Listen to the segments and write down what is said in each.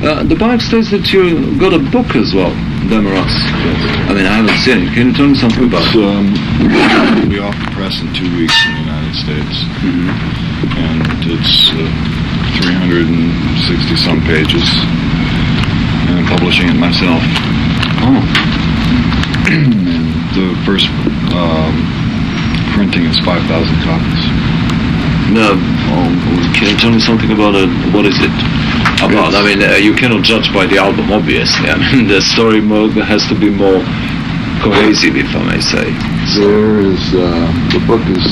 The bike states that you got a book as well, Demoras. I mean, I haven't seen it. Can you tell me something about it? It'll be off the press in 2 weeks in the United States. And it's 360 some pages. And I'm publishing it myself. Oh. And the first printing is 5,000 copies. No, can you tell me something about it? What is it about? I mean, you cannot judge by the album, obviously. I mean, the story has to be more cohesive, if I may say. There is, the book is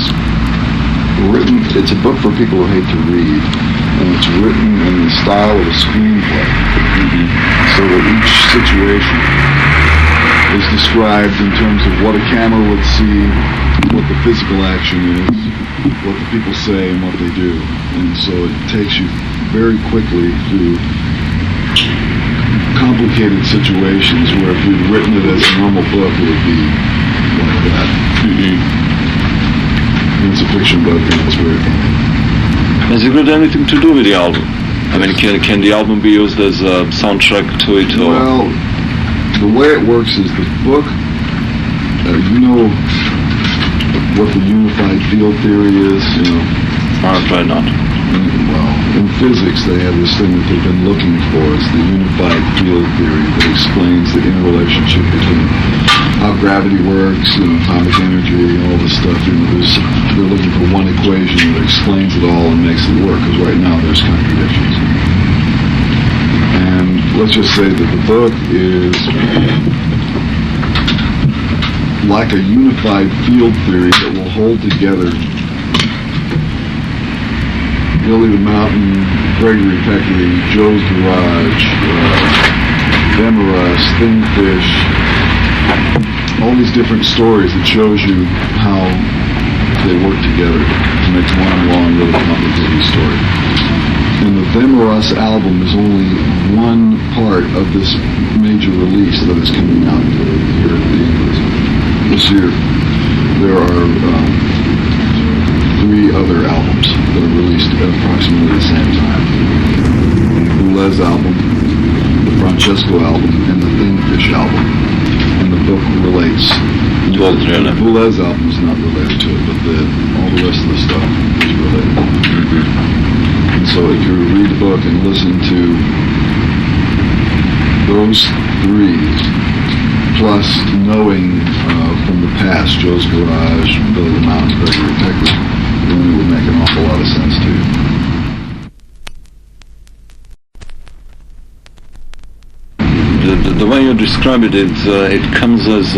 written, it's a book for people who hate to read, and it's written in the style of a screenplay. So that each situation is described in terms of what a camera would see, what the physical action is, what the people say and what they do. And so it takes you very quickly through complicated situations where if you'd written it as a normal book, it would be like that. It's a fiction book and it's very funny. Has it got anything to do with the album? I mean, can the album be used as a soundtrack to it? Or? Well, the way it works is the book, you know what the unified field theory is? You know, Probably not. Well, in physics they have this thing that they've been looking for. It's the unified field theory that explains the interrelationship between how gravity works and atomic energy and all this stuff. You know, they're looking for one equation that explains it all and makes it work, because right now there's contradictions. And let's just say that the book is like a unified field theory that will hold together Billy the Mountain, Gregory Peccary, Joe's Garage, Demoras, Thin Fish, all these different stories that shows you how they work together to make one long, really complicated story. And the Demoras album is only one part of this major release that is coming out here at the English. This year, there are 3 other albums that are released at approximately the same time. The Boulez album, the Francesco album, and the Thin Fish album. And the book relates. The Boulez album is not related to it, but all the rest of the stuff is related. And so if you read the book and listen to those 3, plus knowing from the past Joe's Garage, Billy the Mountain, Gregory Peccary, then it would make an awful lot of sense to you. The way you describe it, it comes as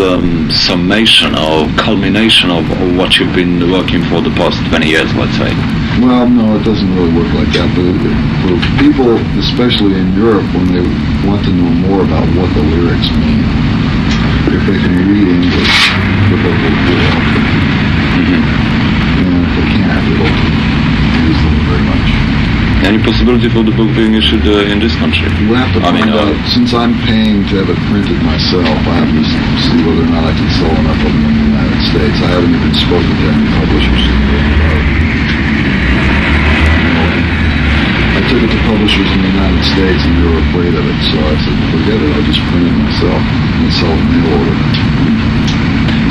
summation or culmination of what you've been working for the past 20 years, let's say. Well, no, it doesn't really work like that, but for people, especially in Europe, when they want to know more about what the lyrics mean, if they can read English, the book will help them. And if they can't, it'll use them very much. Any possibility for the book being issued in this country? We'll have to find out. Since I'm paying to have it printed myself, I have to see whether or not I can sell enough of them in the United States. I haven't even spoken to any publishers. I took it to publishers in the United States and they were afraid of it, so I said, forget it, I'll just print it myself and sell it mail order.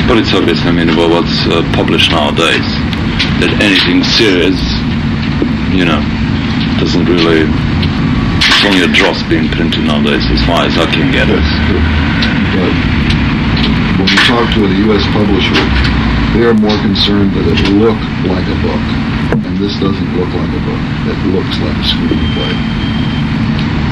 But it's obvious, I mean, well, what's published nowadays, that anything serious, you know, doesn't really, it's only a dross being printed nowadays as far as I can get it. But when you talk to a U.S. publisher, they are more concerned that it look like a book. And this doesn't look like a book. It looks like a screenplay.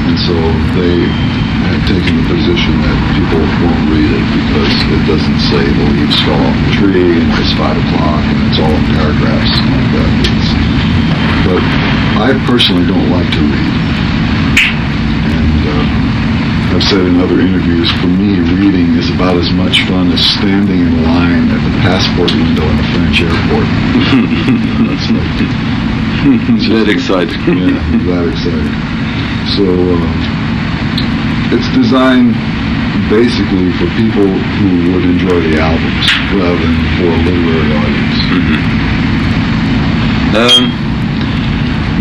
And so they have taken the position that people won't read it because it doesn't say the leaves fell off the tree and it's 5 o'clock and it's all in paragraphs like that. But I personally don't like to read. And I've said in other interviews, for me, reading is about as much fun as standing in line at the passport window in a French airport. That's like, it's that exciting. Yeah, that exciting. So it's designed basically for people who would enjoy the albums rather than for a literary audience.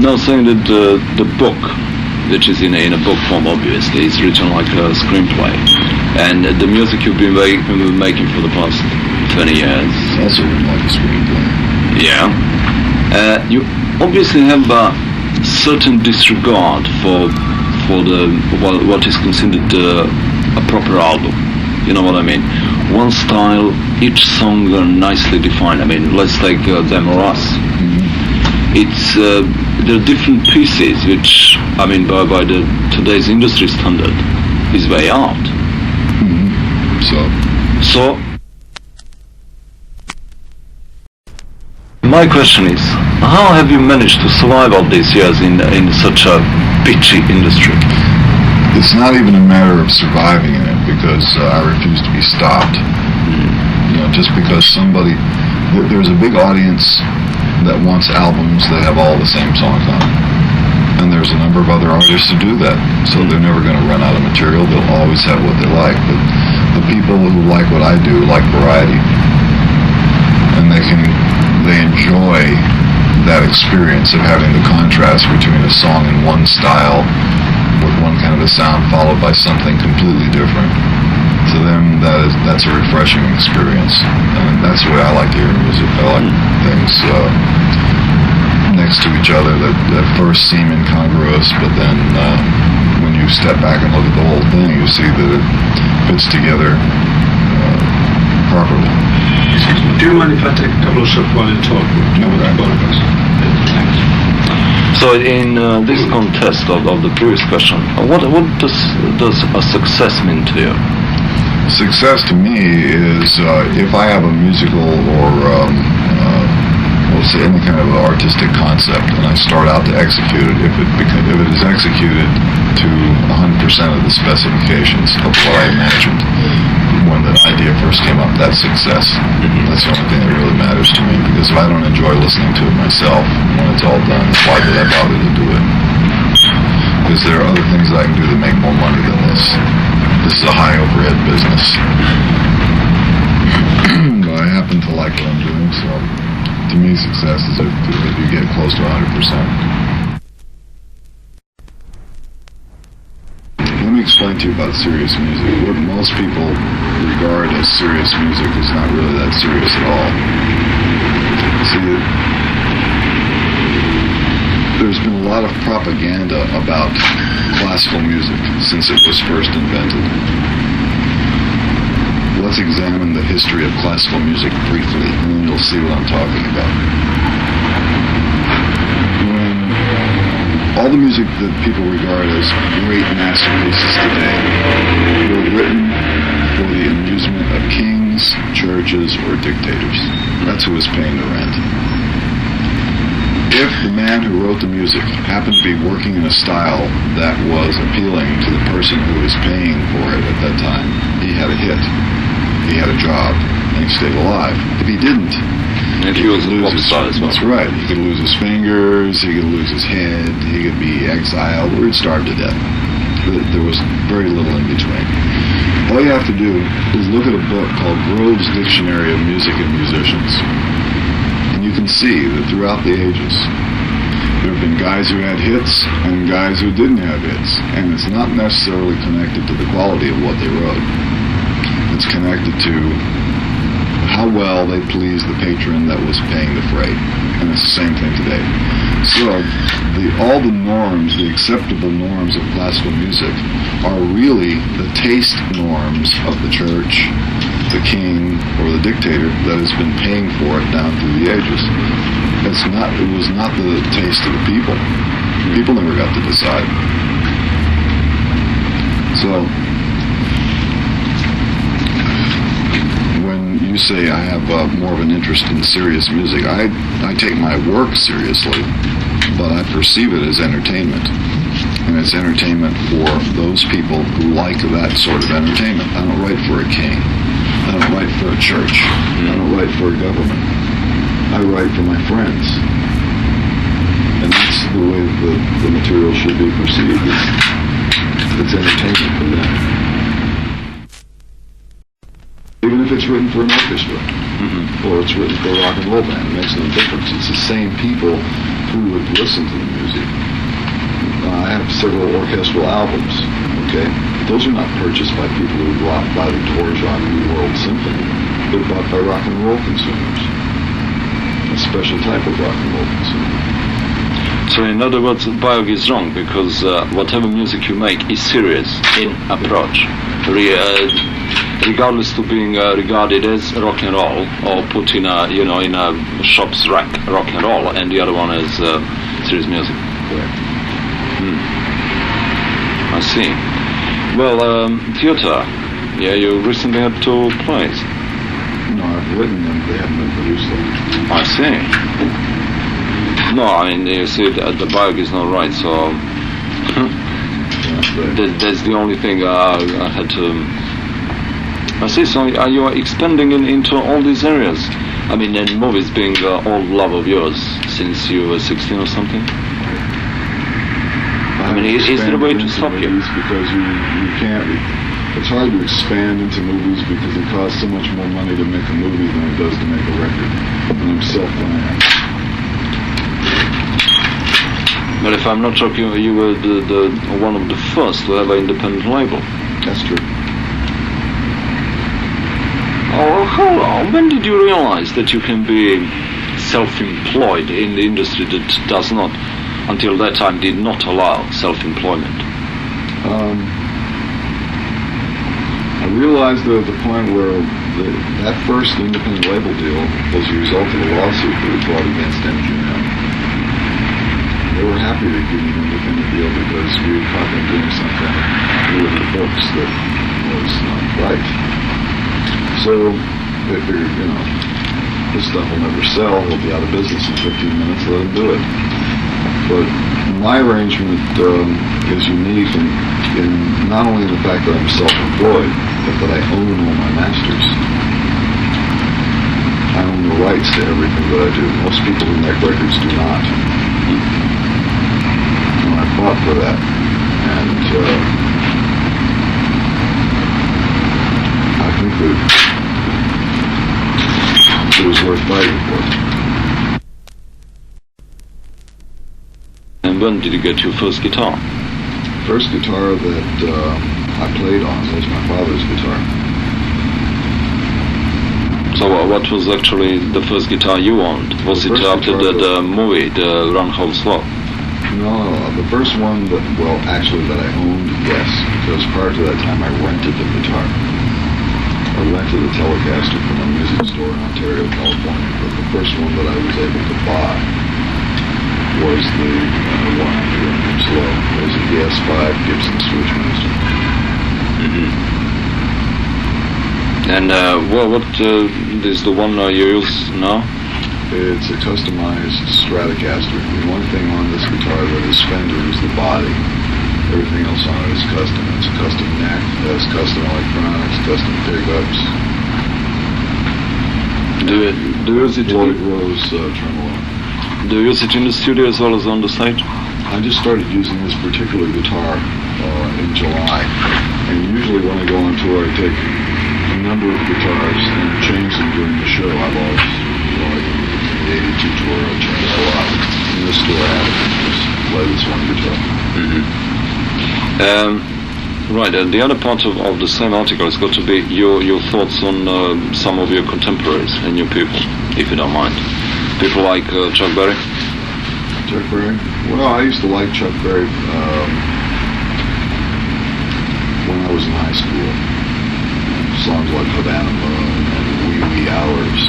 Now saying that the book which is in a book form, obviously. It's written like a screenplay. And the music you've been making for the past 20 years. Also written like a screenplay. Yeah. You obviously have a certain disregard for what is considered a proper album. You know what I mean? One style, each song are nicely defined. I mean, let's take Them or Us. It's there are different pieces which, I mean, by the today's industry standard, is way out. So my question is, how have you managed to survive all these years in such a bitchy industry? It's not even a matter of surviving in it, because I refuse to be stopped. You know, just because there's a big audience that wants albums that have all the same songs on them. And there's a number of other artists who do that. So they're never going to run out of material. They'll always have what they like. But the people who like what I do like variety. And they enjoy that experience of having the contrast between a song in one style with one kind of a sound followed by something completely different. To them, that's a refreshing experience, and that's the way I like to hear music. I like things next to each other that first seem incongruous, but then when you step back and look at the whole thing, you see that it fits together properly. Do you mind if I take a couple of shots while you talk? No, Thanks. So in this contest of the previous question, what does a success mean to you? Success to me is if I have a musical or we'll say any kind of artistic concept, and I start out to execute it. If it is executed to 100% of the specifications of what I imagined when the idea first came up, that's success. That's the only thing that really matters to me, because if I don't enjoy listening to it myself, when it's all done, why did I bother to do it? Because there are other things that I can do that make more money than this. This is a high overhead business. But I happen to like what I'm doing, so to me success is if you get close to 100%. Let me explain to you about serious music. What most people regard as serious music is not really that serious at all. See, there's been a lot of propaganda about classical music since it was first invented. Let's examine the history of classical music briefly, and then you'll see what I'm talking about. All the music that people regard as great masterpieces today were written for the amusement of kings, churches, or dictators. That's who was paying the rent. If the man who wrote the music happened to be working in a style that was appealing to the person who was paying for it at that time, he had a hit. He had a job, and he stayed alive. If he didn't, if he was a pop star as well. That's right. He could lose his fingers, he could lose his head, he could be exiled, or he'd starve to death. There was very little in between. All you have to do is look at a book called Grove's Dictionary of Music and Musicians. And you can see that throughout the ages, there have been guys who had hits and guys who didn't have hits. And it's not necessarily connected to the quality of what they wrote. It's connected to how well they pleased the patron that was paying the freight. And it's the same thing today. So all the norms, the acceptable norms of classical music are really the taste norms of the church, the king, or the dictator that has been paying for it down through the ages. It was not the taste of the people. People never got to decide. So when you say I have more of an interest in serious music, I take my work seriously, but I perceive it as entertainment. And it's entertainment for those people who like that sort of entertainment. I don't write for a king. I don't write for a church. I don't write for a government. I write for my friends. And that's the way the material should be perceived. It's entertainment for them. Even if it's written for an orchestra, or it's written for a rock and roll band, it makes no difference. It's the same people who would listen to the music. I have several orchestral albums, okay? Those are not purchased by people who buy the Dvorak New World Symphony. They're bought by rock and roll consumers. A special type of rock and roll consumer. So in other words, Biog is wrong because whatever music you make is serious in approach, regardless to being regarded as rock and roll or put in a shop's rack rock and roll, and the other one is serious music. Correct. I see. Well, theater. Yeah, you recently had 2 plays. No, I've written them. They haven't been produced yet. I see. No, I mean, you see, the Biog is not right, so that's the only thing I had to... I see, so you are expanding into all these areas. I mean, and movies being old love of yours since you were 16 or something? I mean, is there a way to stop you? Because you can't... It's hard to expand into movies because it costs so much more money to make a movie than it does to make a record. And I'm self-financed. But if I'm not joking, you were the one of the first to have an independent label. That's true. When did you realize that you can be self-employed in the industry that does not, until that time, did not allow self-employment? I realized at the point where that first independent label deal was a result of a lawsuit that was brought against MGM. They were happy to give me an independent deal because we had caught them doing something with the books that was not right. So they figured, this stuff will never sell. We'll be out of business in 15 minutes. Let them do it. But my arrangement is unique in not only the fact that I'm self-employed, but that I own all my masters. I own the rights to everything that I do. Most people who make records do not. And I fought for that. And I think that it was worth fighting for. And when did you get your first guitar? First guitar that I played on was my father's guitar. So what was actually the first guitar you owned? Was it after the movie, the Run Hold Slow? No, the first one that I owned, yes. Because prior to that time I rented the guitar. I rented a Telecaster from a music store in Ontario, California. But the first one that I was able to buy was the one after Run Hold Slow. It was a DS5 Gibson Switchmaster. And what is the one you use now? It's a customized Stratocaster. The one thing on this guitar that is Fender is the body. Everything else on it is custom. It's a custom neck, it has custom electronics, custom pickups. Do you use it? Floyd Rose tremolo. Do you use it in the studio as well as on the stage? I just started using this particular guitar in July. And usually when I go on tour, I take a number of guitars and change them during the show. I've always, like the 82 tour, I changed a lot. In this tour, I have to just play this one guitar. Right, and the other part of the same article has got to be your thoughts on some of your contemporaries and your people, if you don't mind. People like Chuck Berry? Chuck Berry? Well, I used to like Chuck Berry when I was in high school. Songs like Havana Moon and Wee Wee Hours,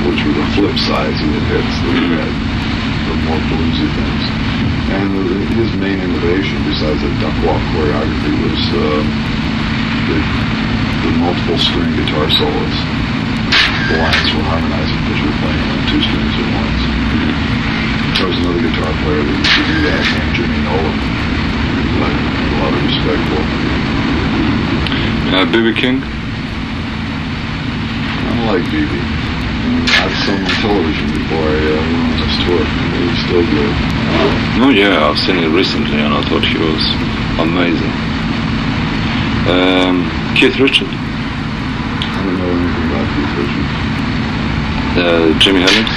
which were the flip sides of the hits that we had, the more bluesy things. And his main innovation, besides the duck walk choreography, was the multiple string guitar solos. The lines were harmonizing because you were playing on 2 strings at once. There was another guitar player that used to do that named Jimmy Nolan. I had a lot of respect for. B.B. King? I like B.B. I've seen him on television before I went on this tour. He was still good. Oh yeah, I've seen it recently and I thought he was amazing. Keith Richards? I don't know anything about Keith Richards. Jimi Hendrix?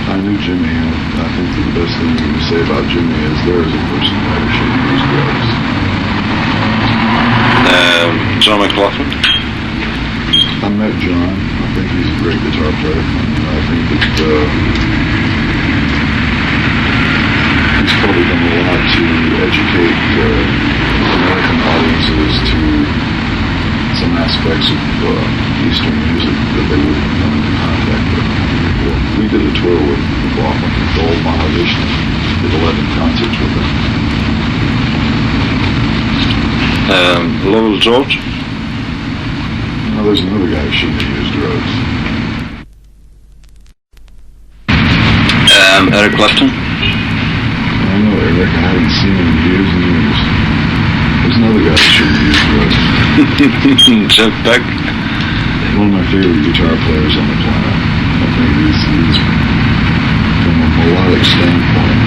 I I knew Jimmy, and I think that the best thing you can say about Jimmy is there is a person who should use drugs. John McLaughlin? I met John. I think he's a great guitar player. I think that he's probably done a lot to educate American audiences to some aspects of Eastern music that they wouldn't come into contact with before. We did a tour with McLaughlin, the old Mahavishnu, did 11 concerts with him. Lowell George? No, there's another guy who shouldn't have used drugs. Eric Clapton? I know Eric, I haven't seen him in years and years. There's another guy who shouldn't have used drugs. Jeff Beck? One of my favorite guitar players on the planet. I think he's from a melodic standpoint,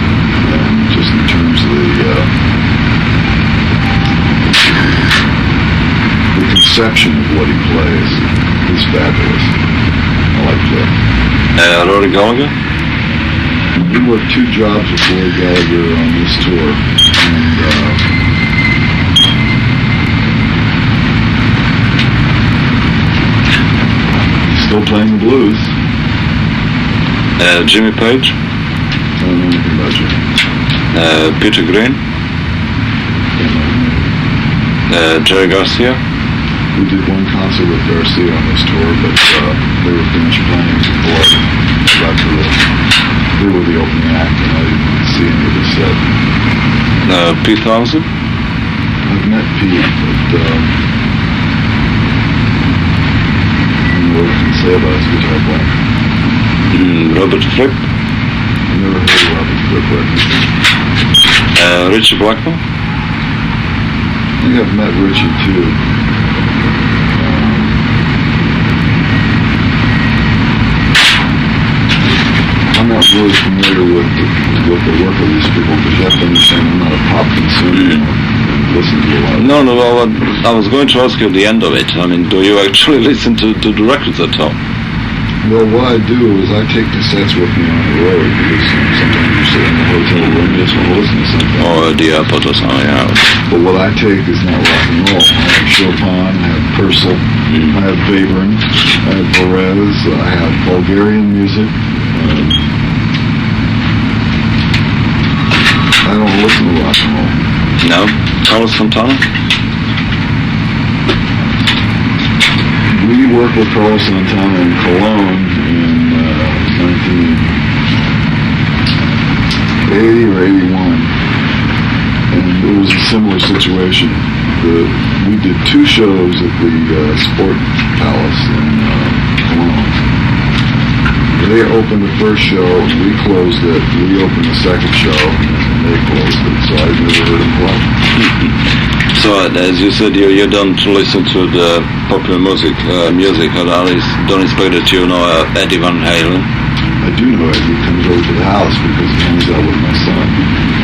and just in terms of the conception of what he plays, he's fabulous. I like Jeff. Rory Gallagher? We worked 2 jobs with Rory Gallagher on this tour, and still playing the blues. Jimmy Page? I don't know anything about Jimmy. Peter Green? Jerry Garcia? We did one concert with Garcia on this tour, but they were finished playing before I got to they were the opening act, and I didn't see any of the set. Pete Townsend? I've met Pete, but I don't know what I can say about his guitar playing. Robert Fripp? I never heard of Robert Fripp records. Richie Blackmore? I think I've met Richie too. I'm not really familiar with the work of these people, because you have to understand I'm not a pop consumer. Listen to a lot of No, well, I was going to ask you the end of it. I mean, do you actually listen to the records at all? Well, what I do is I take cassettes with me on the road, because sometimes you sit in the hotel room, you just want to listen to something. Or the airport or something, yeah. But what I take is not rock and roll. I have Chopin, I have Purcell, I have Webern, I have Perez, I have Bulgarian music. I don't listen to rock and roll. No? Carlos Santana? We worked with Carlos Santana in Cologne in 1980 or 81, and it was a similar situation. We did 2 shows at the Sport Palace in Cologne. They opened the first show, we closed it. We opened the second show, and they closed it, so I never heard them play. So, as you said, you don't listen to the popular music, or at least don't expect that you know Eddie Van Halen. I do know Eddie. He comes over to the house because he hangs out with my son.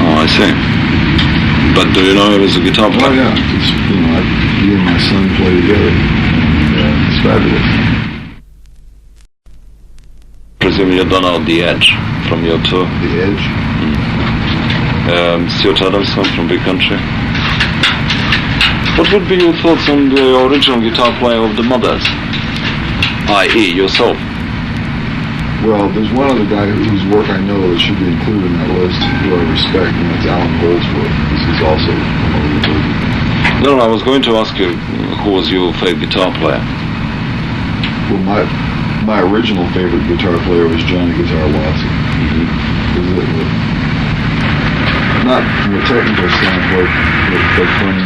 Oh, I see. But do you know him as a guitar player? Oh, yeah. It's, he and my son play together, and it's fabulous. Presume you don't know The Edge from your tour. The Edge? Stuart Adamson from Big Country. What would be your thoughts on the original guitar player of the Mothers, i.e. yourself? Well, there's one other guy whose work I know that should be included in that list, who I respect, and that's Alan Goldsworth, because he's also from over the world. No, I was going to ask you who was your favorite guitar player. Well, my original favorite guitar player was Johnny Guitar Watson. Not from a technical standpoint, but from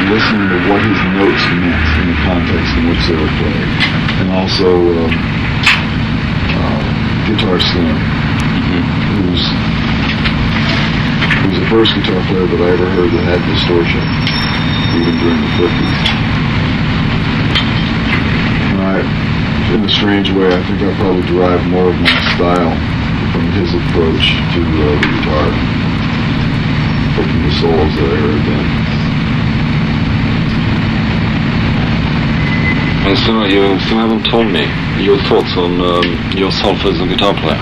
listening to what his notes meant in the context in which they were played. And also Guitar Slim, who was the first guitar player that I ever heard that had distortion, even during the 50s. In a strange way, I think I probably derived more of my style from his approach to the guitar, from the solos that I heard then. And so you still haven't told me your thoughts on yourself as a guitar player.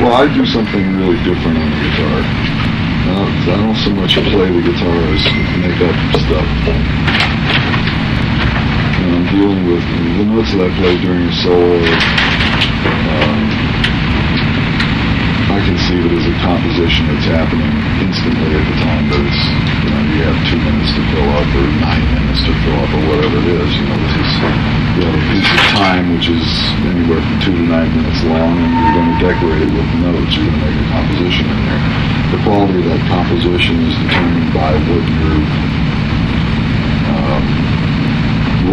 Well, I do something really different on the guitar. I don't so much play the guitar as make up stuff. And I'm dealing with the notes that I play during a solo. I conceive it as a composition that's happening instantly at the time, but it's, you have 2 minutes to fill up or 9 minutes to fill up or whatever it is. This is, you have a piece of time which is anywhere from 2 to 9 minutes long, and you're going to decorate it with notes. You're going to make a composition in there. The quality of that composition is determined by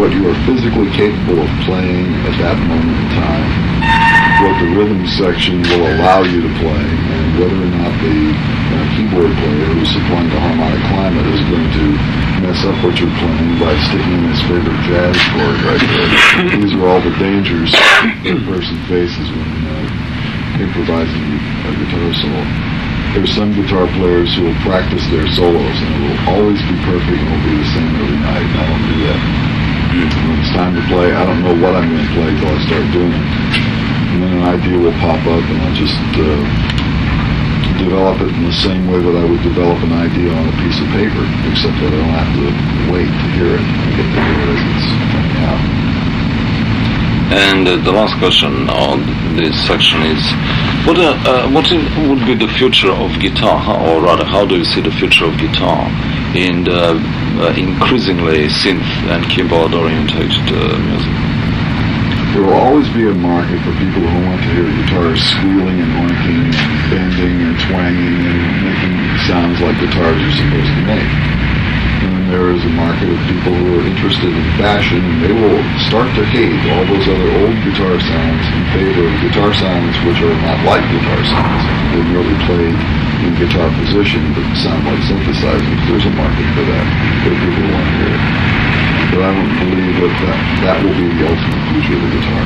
what you are physically capable of playing at that moment in time, what the rhythm section will allow you to play, and whether or not the keyboard player who's supplying the harmonic climate is going to mess up what you're playing by sticking in his favorite jazz chord right there. These are all the dangers that a person faces when improvising a guitar solo. There's some guitar players who will practice their solos, and it will always be perfect and will be the same every night. I don't do that. When it's time to play, I don't know what I'm going to play until I start doing it. And then an idea will pop up, and I'll just develop it in the same way that I would develop an idea on a piece of paper, except that I don't have to wait to hear it. I get to hear it as it's coming out. And the last question on this section is, what would be the future of guitar, or rather, how do you see the future of guitar in the increasingly synth and keyboard-oriented music? There will always be a market for people who want to hear guitars squealing and oinking, and bending and twanging and making sounds like guitars are supposed to make. And there is a market of people who are interested in fashion, and they will start to hate all those other old guitar sounds in favor of guitar sounds which are not like guitar sounds. They're merely played in guitar position but sound like synthesizers. There's a market for that. There are people who want to hear it. But I don't believe that will be the ultimate future of the guitar.